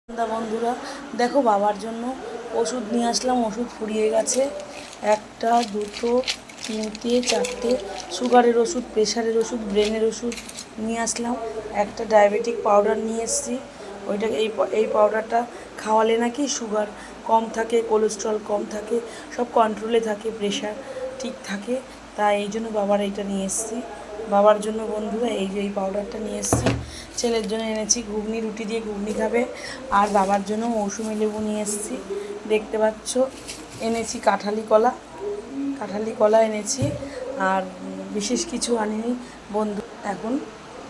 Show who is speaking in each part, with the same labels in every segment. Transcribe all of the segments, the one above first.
Speaker 1: বন্ধুরা দেখো বাবার জন্য ওষুধ নিয়ে আসলাম। ওষুধ ফুরিয়ে গেছে। একটা দুটো তিনটে চারটে সুগারের ওষুধ, প্রেশারের ওষুধ, ব্রেনের ওষুধ নিয়ে আসলাম। একটা ডায়াবেটিক পাউডার নিয়ে এসেছি। ওইটা এই পাউডারটা খাওয়ালে নাকি সুগার কম থাকে, কোলেস্ট্রল কম থাকে, সব কন্ট্রোলে থাকে, প্রেশার ঠিক থাকে। তাই এই জন্য বাবার এইটা নিয়ে এসেছি। বাবার জন্য বন্ধুরা এই পাউডারটা নিয়ে এসেছি। ছেলের জন্য এনেছি ঘুগনি, রুটি দিয়ে ঘুগনি খাবে। আর বাবার জন্য মৌসুমি লেবু নিয়ে এসেছি, দেখতে পাচ্ছ। এনেছি কাঁঠালি কলা এনেছি। আর বিশেষ কিছু আনিনি বন্ধু। এখন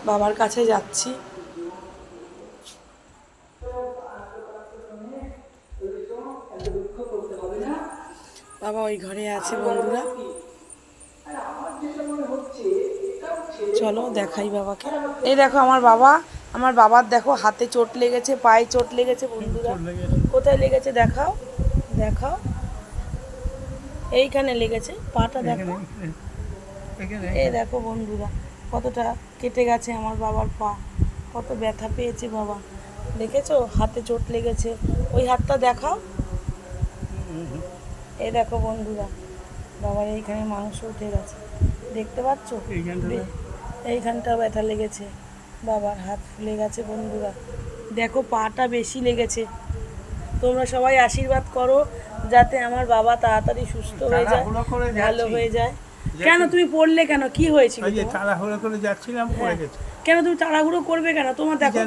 Speaker 1: বাবার কাছে যাচ্ছি। বাবা ওই ঘরে আছে বন্ধুরা, চলো দেখাই বাবাকে। এই দেখো আমার বাবার দেখো হাতে চোট লেগেছে, পায়ে চোট লেগেছে বন্ধুরা। কোথায় লেগেছে দেখাও, দেখাও। এইখানে লেগেছে, পাটা দেখো। এই দেখো বন্ধুরা কতটা কেটে গেছে আমার বাবার পা, কত ব্যথা পেয়েছে বাবা। দেখেছো হাতে চোট লেগেছে, ওই হাতটা দেখাও। এই দেখো বন্ধুরা বাবার এইখানে মাংস উঠে গেছে, দেখতে পাচ্ছ? এইখানটা ব্যথা লেগেছে, বাবার হাত ফুলে গেছে বন্ধুরা। দেখো পাটা বেশি লেগেছে। তোমরা সবাই আশীর্বাদ করো যাতে আমার বাবা তাড়াতাড়ি সুস্থ হয়ে যায়, ভালো হয়ে যায়। কেন তুমি পড়লে কেন, কি হয়েছিল?
Speaker 2: তাড়াহুড়ো করে যাচ্ছিলাম, পড়ে গেছে।
Speaker 1: কেন তুমি তাড়াহুড়ো করবে কেন? তোমার দেখো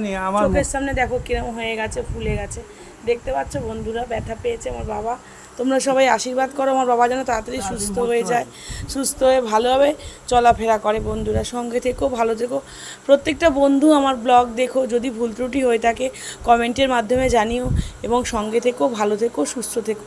Speaker 1: চোখের সামনে দেখো কিরকম হয়ে গেছে, ফুলে গেছে, দেখতে পাচ্ছ বন্ধুরা? ব্যথা পেয়েছে আমার বাবা। তোমরা সবাই আশীর্বাদ করো আমার বাবা যেন তাড়াতাড়ি সুস্থ হয়ে যায়, সুস্থ হয়ে ভালোভাবে চলাফেরা করে। বন্ধুরা সঙ্গে থেকো, ভালো থেকো। প্রত্যেকটা বন্ধু আমার ব্লগ দেখো, যদি ভুল ত্রুটি হয়ে থাকে কমেন্টের মাধ্যমে জানিও, এবং সঙ্গে থেকো, ভালো থেকো, সুস্থ থেকো।